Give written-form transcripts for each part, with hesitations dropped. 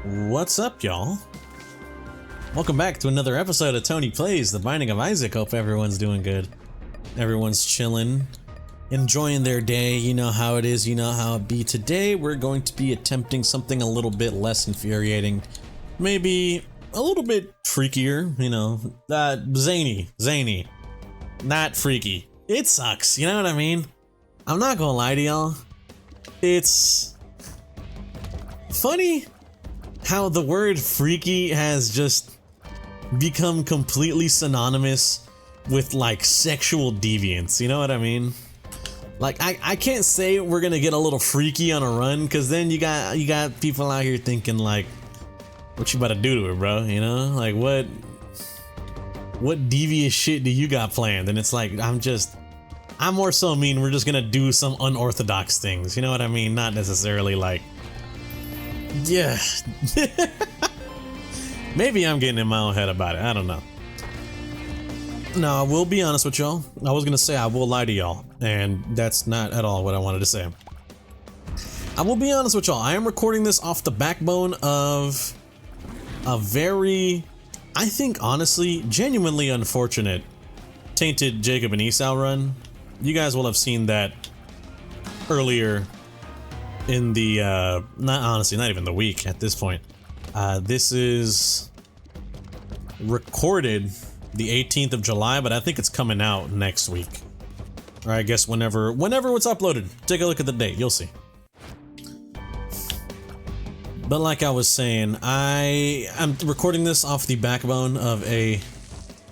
What's up, y'all? Welcome back to another episode of Tony Plays The Binding of Isaac. Hope everyone's doing good. Everyone's chilling, enjoying their day. You know how it is, you know how it be. Today, we're going to be attempting something a little bit less infuriating. Maybe a little bit freakier, you know. Zany. Not freaky. It sucks, you know what I mean? I'm not gonna lie to y'all. It's funny how the word freaky has just become completely synonymous with like sexual deviance, you know what I mean? Like I can't say we're gonna get a little freaky on a run, cause then you got people out here thinking like, what you about to do to it, bro? You know, like what devious shit do you got planned? And it's like I'm more so mean we're just gonna do some unorthodox things, you know what I mean? Not necessarily like, yeah. Maybe I'm getting in my own head about it. I don't know. No, I will be honest with y'all. I was gonna say I will lie to y'all, and that's not at all what I wanted to say. I will be honest with y'all. I am recording this off the backbone of a very, I think honestly, genuinely unfortunate tainted Jacob and Esau run. You guys will have seen that earlier in the, not even the week at this point. This is recorded the 18th of July, but I think it's coming out next week. Or I guess whenever it's uploaded. Take a look at the date, you'll see. But like I was saying, I'm recording this off the backbone of a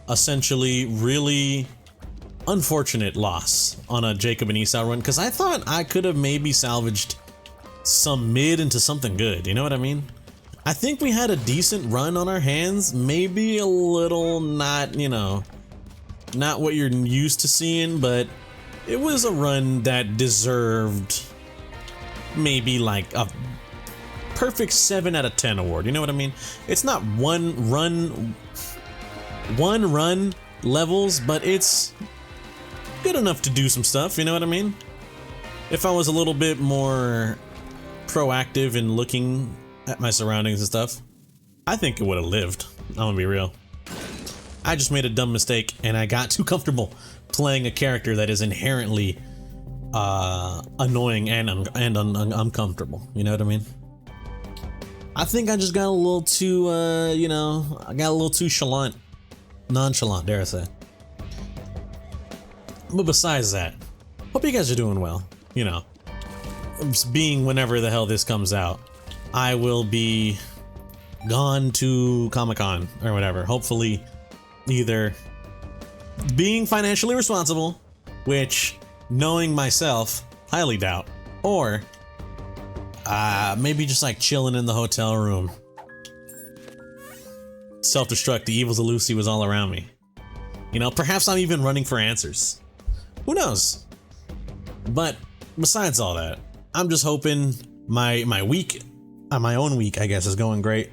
essentially really unfortunate loss on a Jacob and Esau run, because I thought I could have maybe salvaged some mid into something good, you know what I mean? I think we had a decent run on our hands, maybe a little not, you know, not what you're used to seeing, but it was a run that deserved maybe like a perfect 7 out of 10 award, you know what I mean? It's not one run levels, but it's good enough to do some stuff, you know what I mean? If I was a little bit more proactive in looking at my surroundings and stuff, I think it would have lived. I'm gonna be real. I just made a dumb mistake and I got too comfortable playing a character that is inherently annoying and uncomfortable. You know what I mean? I think I just got a little too, you know, I got a little too nonchalant, dare I say. But besides that, hope you guys are doing well. You know, being whenever the hell this comes out, I will be gone to Comic-Con or whatever. Hopefully, either being financially responsible, which, knowing myself, highly doubt, or maybe just like chilling in the hotel room. Self-destruct, the evils of Lucy was all around me. You know, perhaps I'm even running for answers. Who knows? But besides all that, I'm just hoping my week, my own week, I guess, is going great.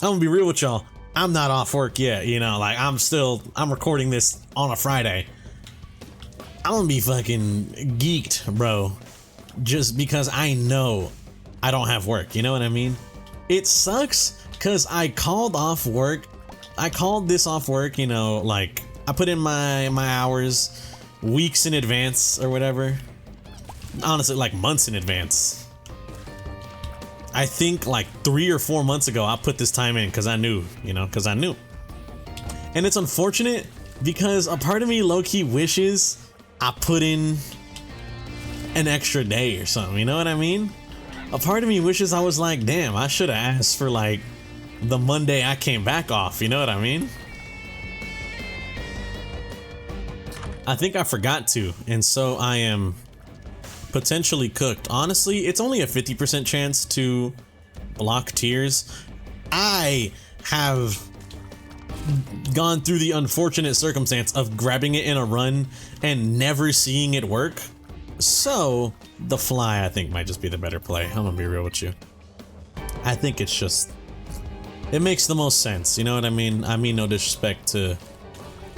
I'm gonna be real with y'all. I'm not off work yet, you know, like I'm recording this on a Friday. I'm gonna be fucking geeked, bro. Just because I know I don't have work, you know what I mean? It sucks because I called off work. I called this off work, you know, like I put in my hours weeks in advance or whatever. Honestly, like months in advance. I think like 3 or 4 months ago, I put this time in because I knew, you know, because I knew. And it's unfortunate because a part of me low-key wishes I put in an extra day or something, you know what I mean? A part of me wishes I was like, damn, I should have asked for like the Monday I came back off, you know what I mean? I think I forgot to, and so I am potentially cooked. Honestly, it's only a 50% chance to block tiers. I have gone through the unfortunate circumstance of grabbing it in a run and never seeing it work. So the fly, I think, might just be the better play. I'm gonna be real with you. I think it's just, it makes the most sense, you know what I mean? I mean no disrespect to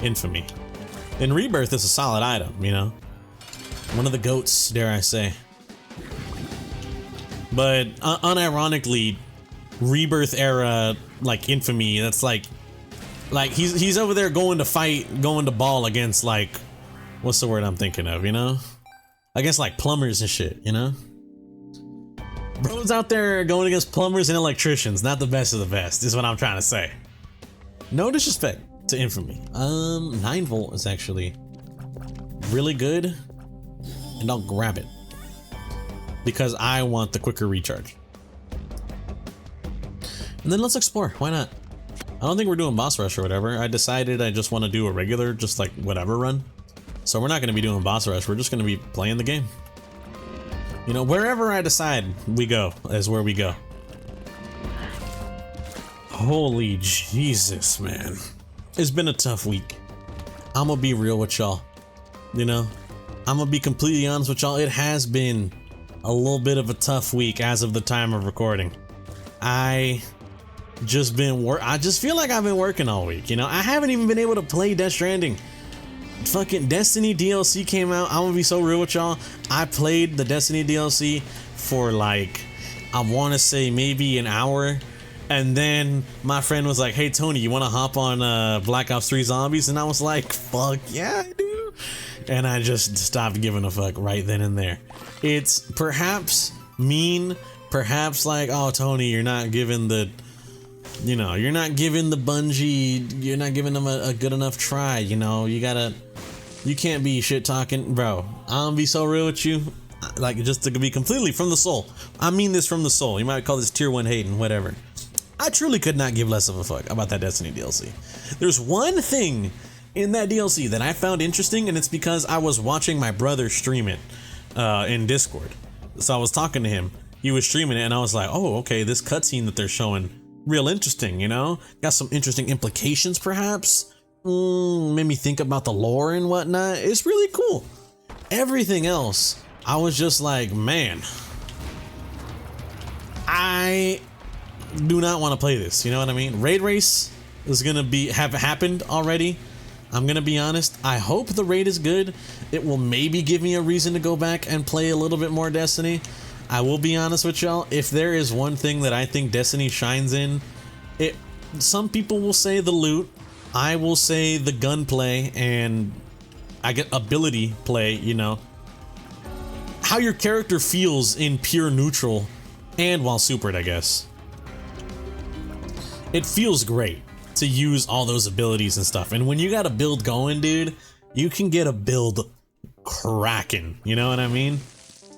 Infamy. And Rebirth is a solid item, you know? One of the GOATs, dare I say. But unironically, Rebirth era like Infamy. That's like he's over there going to ball against like, what's the word I'm thinking of, you know? Against like plumbers and shit, you know? Bro's out there going against plumbers and electricians. Not the best of the best, is what I'm trying to say. No disrespect to Infamy. 9V is actually really good, and I'll grab it because I want the quicker recharge. And then let's explore. Why not? I don't think we're doing boss rush or whatever. I decided I just want to do a regular, just like whatever run. So we're not going to be doing boss rush. We're just going to be playing the game. You know, wherever I decide we go is where we go. Holy Jesus, man. It's been a tough week. I'm gonna be real with y'all. You know, I'm gonna be completely honest with y'all. It has been a little bit of a tough week as of the time of recording. I just feel like I've been working all week. You know, I haven't even been able to play Death Stranding. Fucking Destiny DLC came out. I'm gonna be so real with y'all. I played the Destiny DLC for like, I want to say maybe an hour, and then my friend was like, "Hey Tony, you want to hop on Black Ops 3 Zombies?" And I was like, "Fuck yeah, I do." And I just stopped giving a fuck right then and there. It's perhaps mean, perhaps like, "Oh Tony, you're not giving the, you know, you're not giving the Bungie, you're not giving them a good enough try, you know, you can't be shit talking." Bro, I'm gonna be so real with you, like, just to be completely from the soul. I mean this from the soul. You might call this tier 1 hating, whatever. I truly could not give less of a fuck about that Destiny DLC. There's one thing in that DLC that I found interesting, and it's because I was watching my brother stream it in Discord. So I was talking to him, he was streaming it, and I was like, oh, okay, this cutscene that they're showing, real interesting, you know? Got some interesting implications, perhaps? Made me think about the lore and whatnot. It's really cool. Everything else, I was just like, man, I do not want to play this, you know what I mean? Raid Race is gonna have happened already. I'm gonna be honest, I hope the raid is good. It will maybe give me a reason to go back and play a little bit more Destiny. I will be honest with y'all, if there is one thing that I think Destiny shines in, some people will say the loot, I will say the gunplay, and I get ability play, you know. How your character feels in pure neutral and while supered, I guess. It feels great to use all those abilities and stuff. And when you got a build going, dude, you can get a build cracking. You know what I mean?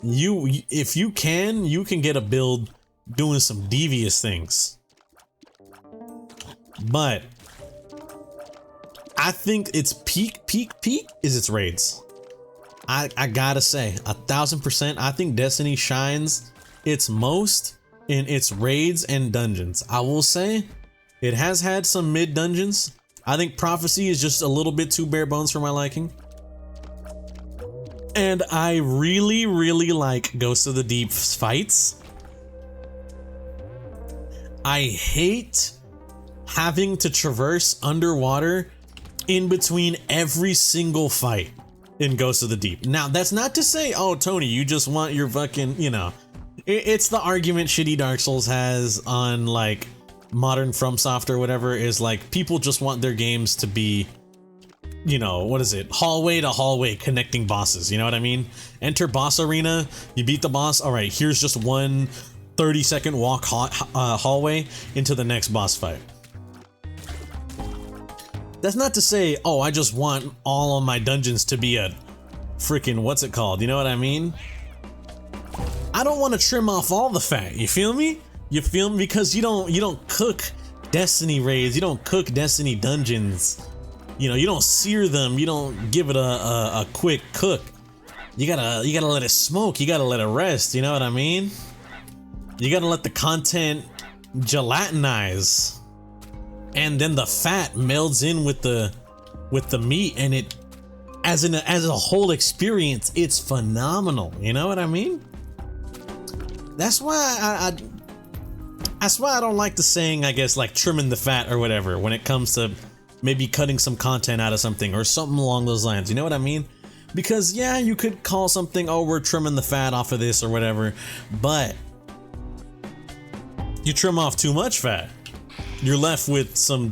If you can get a build doing some devious things. But I think its peak is its raids. I gotta say, 1000%, I think Destiny shines its most in its raids and dungeons. I will say, it has had some mid dungeons. I think Prophecy is just a little bit too bare bones for my liking. And I really, really like Ghost of the Deep fights. I hate having to traverse underwater in between every single fight in Ghost of the Deep. Now, that's not to say, oh, Tony, you just want your fucking, you know, it's the argument shitty Dark Souls has on like modern FromSoft or whatever, is like people just want their games to be, you know, what is it? Hallway to hallway connecting bosses. You know what I mean? Enter boss arena, you beat the boss. All right, here's just one 30-second walk hallway into the next boss fight. That's not to say, oh, I just want all of my dungeons to be a freaking, what's it called? You know what I mean? I don't want to trim off all the fat. You feel me? You feel me? Because you don't cook Destiny raids. You don't cook Destiny dungeons. You know, you don't sear them. You don't give it a quick cook. You gotta let it smoke. You gotta let it rest. You know what I mean? You gotta let the content gelatinize. And then the fat melds in with the meat, and it, as a whole experience, it's phenomenal. You know what I mean? That's why that's why I don't like the saying, I guess, like trimming the fat or whatever when it comes to maybe cutting some content out of something or something along those lines. You know what I mean? Because yeah, you could call something, oh, we're trimming the fat off of this or whatever, but You trim off too much fat, you're left with some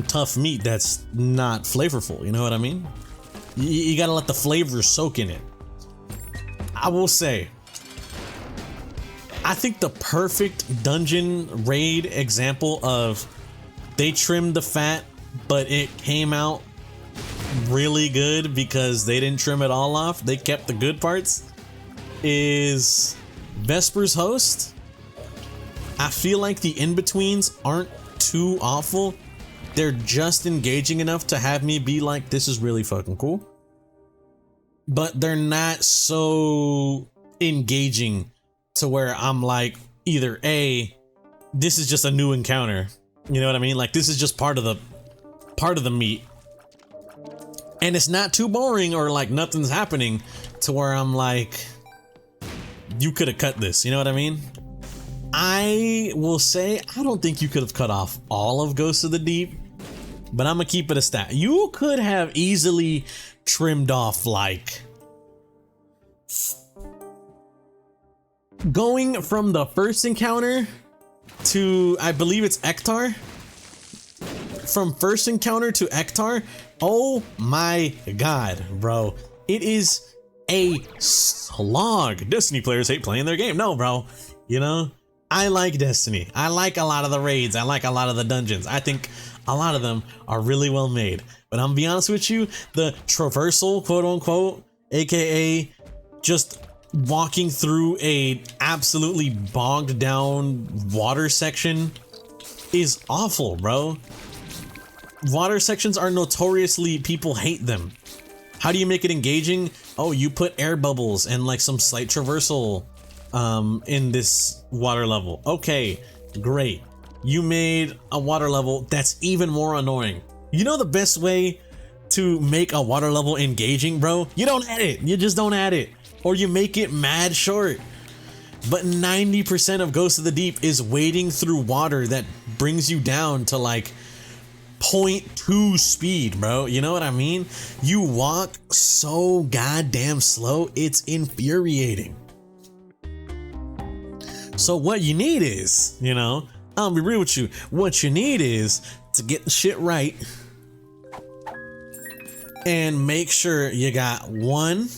tough meat that's not flavorful. You know what I mean? You gotta let the flavor soak in it. I will say, I think the perfect dungeon raid example of they trimmed the fat, but it came out really good because they didn't trim it all off. They kept the good parts. Is Vesper's Host. I feel like the in-betweens aren't too awful. They're just engaging enough to have me be like, this is really fucking cool. But they're not so engaging to where I'm like, either A, this is just a new encounter. You know what I mean? Like, this is just part of the meat. And it's not too boring or like nothing's happening to where I'm like, you could have cut this. You know what I mean? I will say, I don't think you could have cut off all of Ghosts of the Deep, but I'm gonna keep it a stat. You could have easily trimmed off, like, going from the first encounter to, I believe it's Ektar. From first encounter to Ektar, oh my god, bro. It is a slog. Destiny players hate playing their game. No, bro. You know, I like Destiny. I like a lot of the raids. I like a lot of the dungeons. I think a lot of them are really well made. But I'm gonna be honest with you, the traversal, quote unquote, aka just walking through a absolutely bogged down water section is awful, bro. Water sections are notoriously, people hate them. How do you make it engaging? Oh, you put air bubbles and like some slight traversal in this water level. Okay, great. You made a water level that's even more annoying. You know the best way to make a water level engaging, bro? You don't add it. You just don't add it. Or you make it mad short. But 90% of Ghosts of the Deep is wading through water that brings you down to like 0.2 speed, bro. You know what I mean? You walk so goddamn slow, it's infuriating. So what you need is, you know, I'll be real with you. What you need is to get the shit right and make sure you got one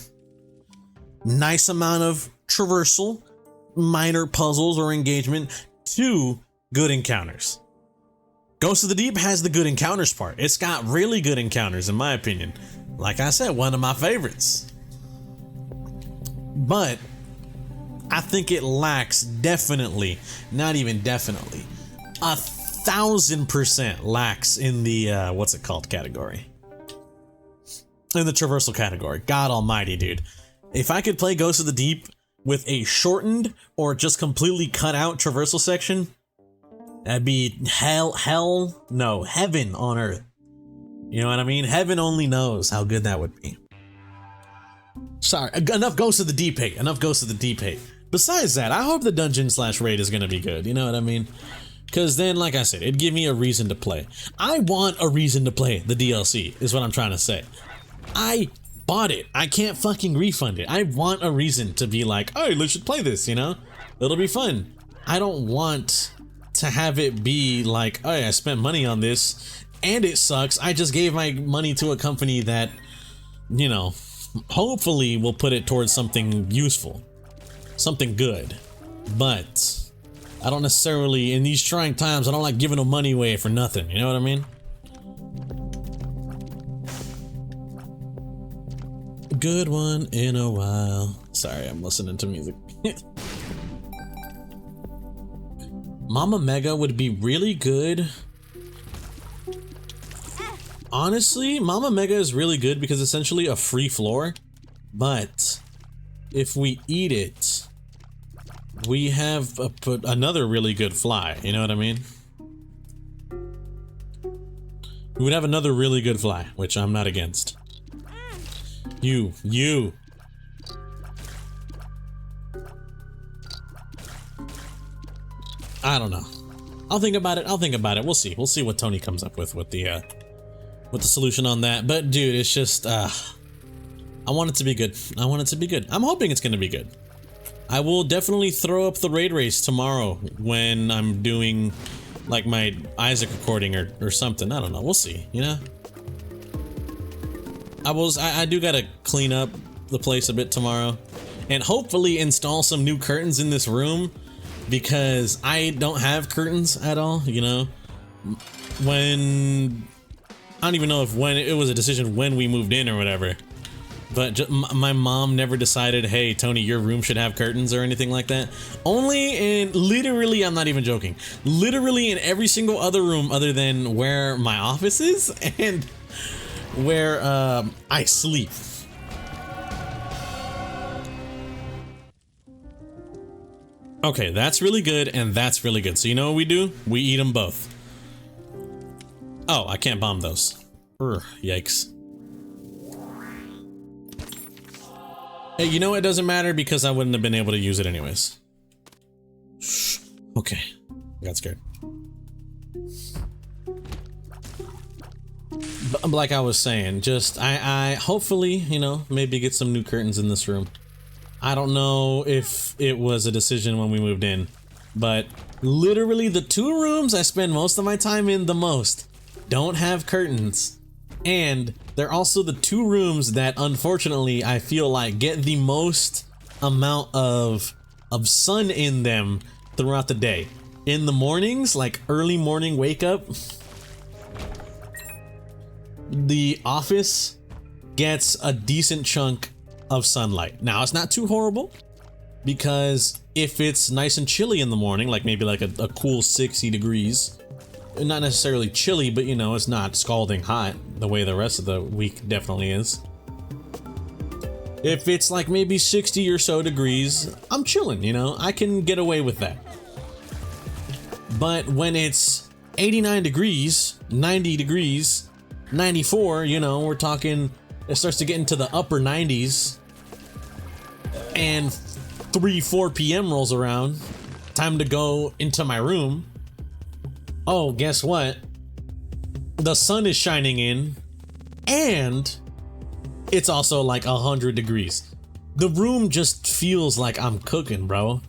nice amount of traversal, minor puzzles or engagement, two good encounters. Ghosts of the Deep has the good encounters part. It's got really good encounters in my opinion. Like I said, one of my favorites. But I think it lacks definitely, not even definitely, 1000% lacks in the, what's it called category? In the traversal category. God almighty, dude. If I could play Ghosts of the Deep with a shortened or just completely cut out traversal section, that'd be heaven on earth. You know what I mean? Heaven only knows how good that would be. Sorry, enough Ghosts of the Deep hate. Enough Ghosts of the Deep hate. Besides that, I hope the dungeon / raid is gonna be good. You know what I mean? Because then, like I said, it'd give me a reason to play. I want a reason to play the DLC, is what I'm trying to say. I bought it. I can't fucking refund it. I want a reason to be like, oh, let's just play this, you know? It'll be fun. I don't want to have it be like, oh, I spent money on this and it sucks. I just gave my money to a company that, you know, hopefully will put it towards something useful, something good. But I don't necessarily, in these trying times, I don't like giving them money away for nothing. You know what I mean? Good one in a while. Sorry, I'm listening to music. Mama Mega would be really good. Honestly, Mama Mega is really good because it's essentially a free floor. But if we eat it, we have another really good fly. You know what I mean? We would have another really good fly, which I'm not against. You. I don't know. I'll think about it. We'll see. We'll see what Tony comes up with the solution on that. But dude, it's just I want it to be good. I'm hoping it's gonna be good. I will definitely throw up the raid race tomorrow when I'm doing like my Isaac recording or something. I don't know. We'll see, you know? I do gotta clean up the place a bit tomorrow and hopefully install some new curtains in this room because I don't have curtains at all, you know? When I don't even know if when it was a decision when we moved in or whatever, but my mom never decided, hey Tony, your room should have curtains or anything like that. Only in, literally, I'm not even joking, literally in every single other room other than where my office is and where I sleep. Okay, that's really good and that's really good. So you know what we do? We eat them both. Oh, I can't bomb those. Urgh, yikes. Hey, you know it doesn't matter because I wouldn't have been able to use it anyways. Okay, I got scared. But like I was saying, just I hopefully, you know, maybe get some new curtains in this room. I don't know if it was a decision when we moved in, but literally the two rooms I spend most of my time in the most don't have curtains, and they're also the two rooms that unfortunately I feel like get the most amount of sun in them throughout the day. In the mornings, like early morning wake up, the office gets a decent chunk of sunlight. Now it's not too horrible because if it's nice and chilly in the morning, like maybe like a cool 60 degrees, not necessarily chilly, but you know, it's not scalding hot the way the rest of the week definitely is. If it's like maybe 60 or so degrees, I'm chilling, you know, I can get away with that. But when it's 89 degrees, 90 degrees, 94, you know, we're talking, it starts to get into the upper 90s, and 3-4 p.m. rolls around, time to go into my room. Oh, guess what? The sun is shining in, and it's also like 100 degrees. The room just feels like I'm cooking, bro.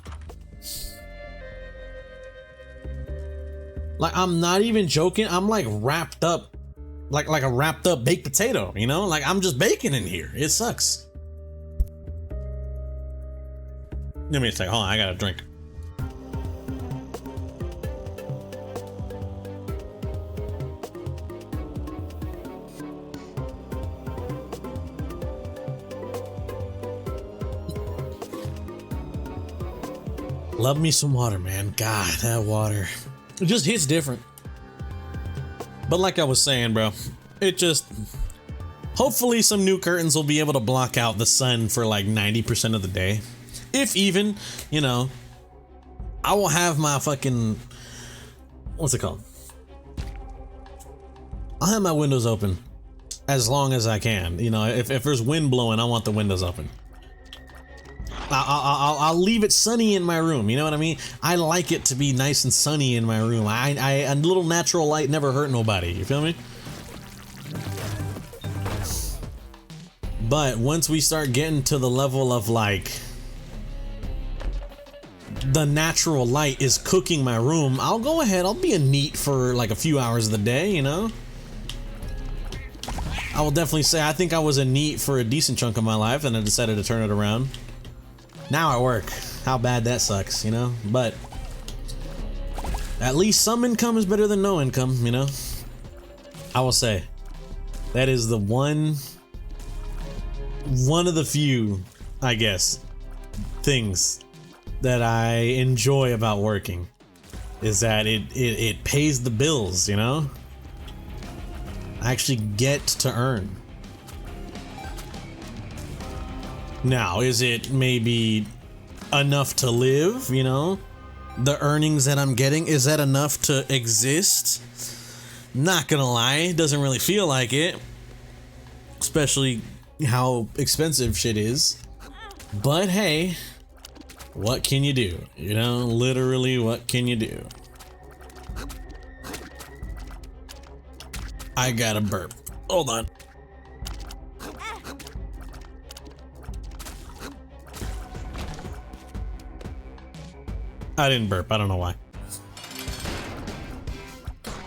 Like, I'm not even joking. I'm like wrapped up, like a wrapped up baked potato, you know? Like, I'm just baking in here. It sucks. Give me a second. Hold on, I gotta drink. Love me some water, man. God, that water. It just hits different. But like I was saying, bro, it just... hopefully some new curtains will be able to block out the sun for like 90% of the day. If even, you know, I will have my fucking... what's it called? I'll have my windows open as long as I can. You know, if there's wind blowing, I want the windows open. I'll leave it sunny in my room, you know what I mean? I like it to be nice and sunny in my room. A little natural light never hurt nobody, you feel me? But once we start getting to the level of like, the natural light is cooking my room, I'll go ahead, I'll be a neat for like a few hours of the day, you know? I will definitely say I think I was a neat for a decent chunk of my life and I decided to turn it around. Now I work. How bad that sucks, you know? But at least some income is better than no income, you know? I will say that is the one of the few, I guess, things that I enjoy about working is that it pays the bills, you know? I actually get to earn. Now, is it maybe enough to live, you know? The earnings that I'm getting, is that enough to exist? Not gonna lie, it doesn't really feel like it. Especially how expensive shit is. But hey, what can you do? You know, literally, what can you do? I gotta burp. Hold on. I didn't burp. I don't know why.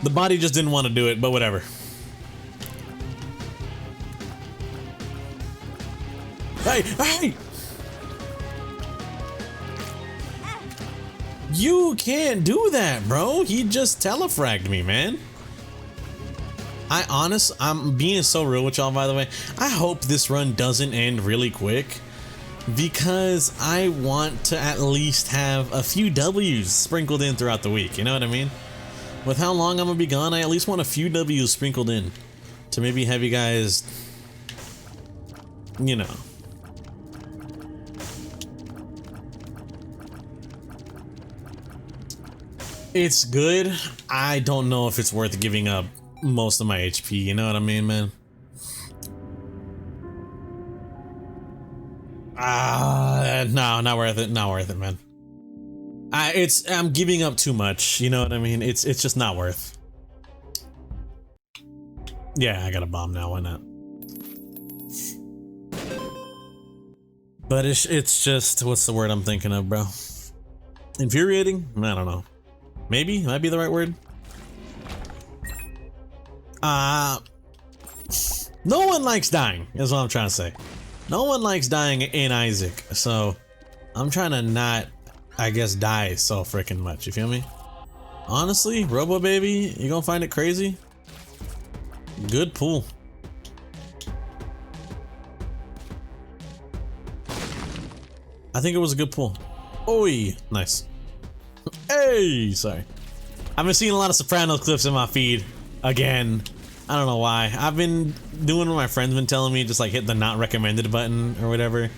The body just didn't want to do it, but whatever. Hey, hey! You can't do that, bro. He just telefragged me, man. I'm being so real with y'all, by the way. I hope this run doesn't end really quick because I want to at least have a few W's sprinkled in throughout the week. You know what I mean? With how long I'm gonna be gone, I at least want a few W's sprinkled in to maybe have you guys, you know. It's good. I don't know if it's worth giving up most of my HP, you know what I mean, man? No, not worth it. Not worth it, man. I'm giving up too much, you know what I mean? It's just not worth. Yeah, I got a bomb now, why not? But it's just, what's the word I'm thinking of, bro? Infuriating? I don't know. Maybe? Might be the right word? No one likes dying, is what I'm trying to say. No one likes dying in Isaac, so I'm trying to not, I guess, die so freaking much, you feel me? Honestly, Robo Baby, you gonna find it crazy? Good pull. I think it was a good pull. Oi, nice. Hey, sorry. I've been seeing a lot of Sopranos clips in my feed again. I don't know why. I've been doing what my friends been telling me, just like hit the not recommended button or whatever.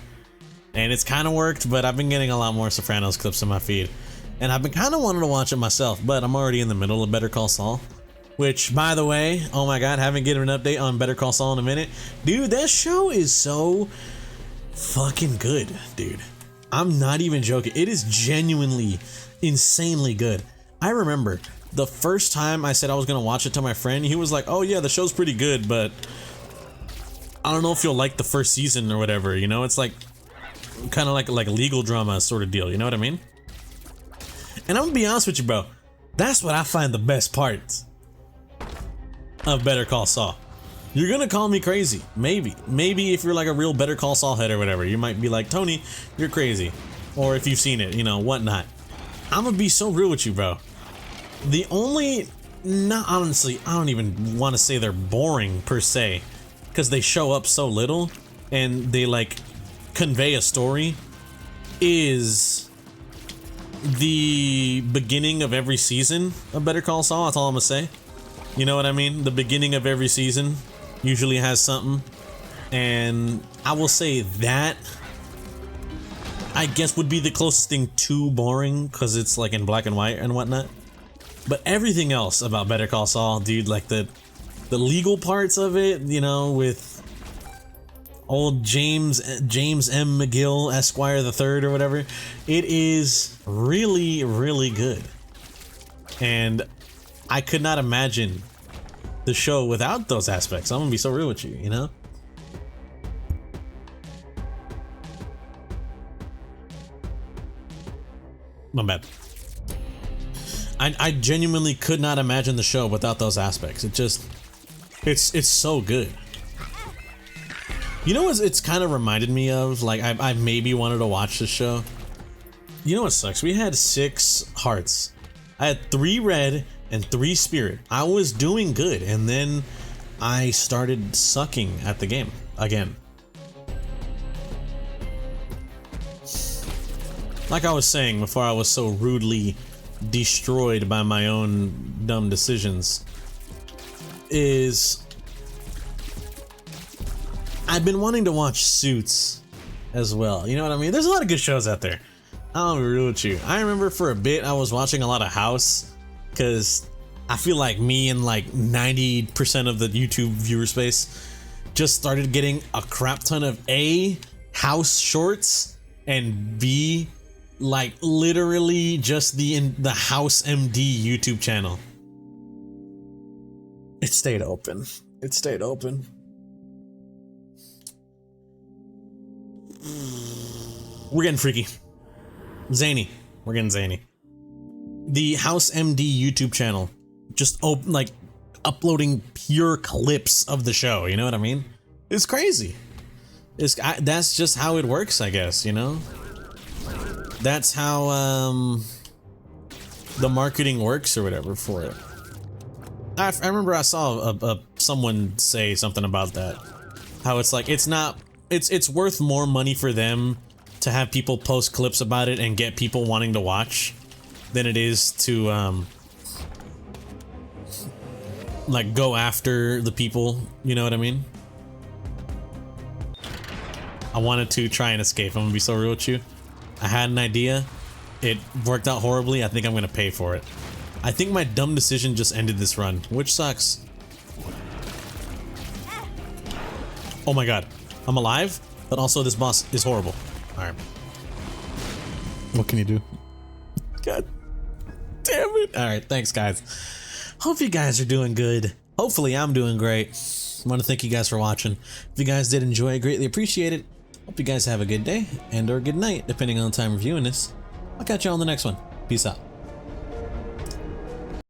And it's kind of worked, but I've been getting a lot more Sopranos clips in my feed. And I've been kind of wanting to watch it myself, but I'm already in the middle of Better Call Saul. Which, by the way, oh my god, haven't given an update on Better Call Saul in a minute. Dude, that show is so fucking good, dude. I'm not even joking. It is genuinely insanely good. I remember the first time I said I was gonna watch it to my friend, he was like, oh yeah, the show's pretty good, but I don't know if you'll like the first season or whatever, you know? It's like kind of like a legal drama sort of deal, you know what I mean? And I'm gonna be honest with you, bro, that's what I find the best parts of Better Call Saul. You're gonna call me crazy, maybe if you're like a real Better Call Saul head or whatever, you might be like, Tony, you're crazy, or if you've seen it, you know, whatnot. I'm gonna be so real with you, bro. The only, not honestly, I don't even want to say they're boring per se, because they show up so little and they like convey a story, is the beginning of every season of Better Call Saul. That's all I'm gonna say. You know what I mean? The beginning of every season usually has something, and I will say that I guess would be the closest thing to boring, because it's like in black and white and whatnot. But everything else about Better Call Saul, dude, like the legal parts of it, you know, with old James M. McGill, Esquire the Third or whatever, it is really, really good. And I could not imagine the show without those aspects. I'm gonna be so real with you, you know? My bad. I genuinely could not imagine the show without those aspects. It just, it's so good. You know what it's kind of reminded me of? Like, I maybe wanted to watch this show. You know what sucks? We had 6 hearts. I had 3 red and 3 spirit. I was doing good, and then I started sucking at the game again. Like I was saying before, I was so rudely destroyed by my own dumb decisions, is I've been wanting to watch Suits as well. You know what I mean? There's a lot of good shows out there. I'll be real with you. I remember for a bit I was watching a lot of House, because I feel like me and like 90% of the YouTube viewer space just started getting a crap ton of A, House shorts, and B, like literally just the House MD YouTube channel. It stayed open. It stayed open. We're getting freaky. Zany. We're getting zany. the House MD YouTube channel, just like uploading pure clips of the show. You know what I mean? It's crazy. That's just how it works, I guess. You know, that's how the marketing works or whatever for it. I remember I saw someone say something about that. How it's like it's worth more money for them to have people post clips about it and get people wanting to watch than it is to like go after the people, you know what I mean? I wanted to try and escape. I'm gonna be so real with you. I had an idea. It worked out horribly. I think I'm gonna pay for it. I think my dumb decision just ended this run, which sucks. Oh my god. I'm alive, but also this boss is horrible. Alright. What can you do? God damn it. Alright, thanks guys. Hope you guys are doing good. Hopefully I'm doing great. I want to thank you guys for watching. If you guys did enjoy, I greatly appreciate it. Hope you guys have a good day and or good night, depending on the time of viewing this. I'll catch you on the next one. Peace out.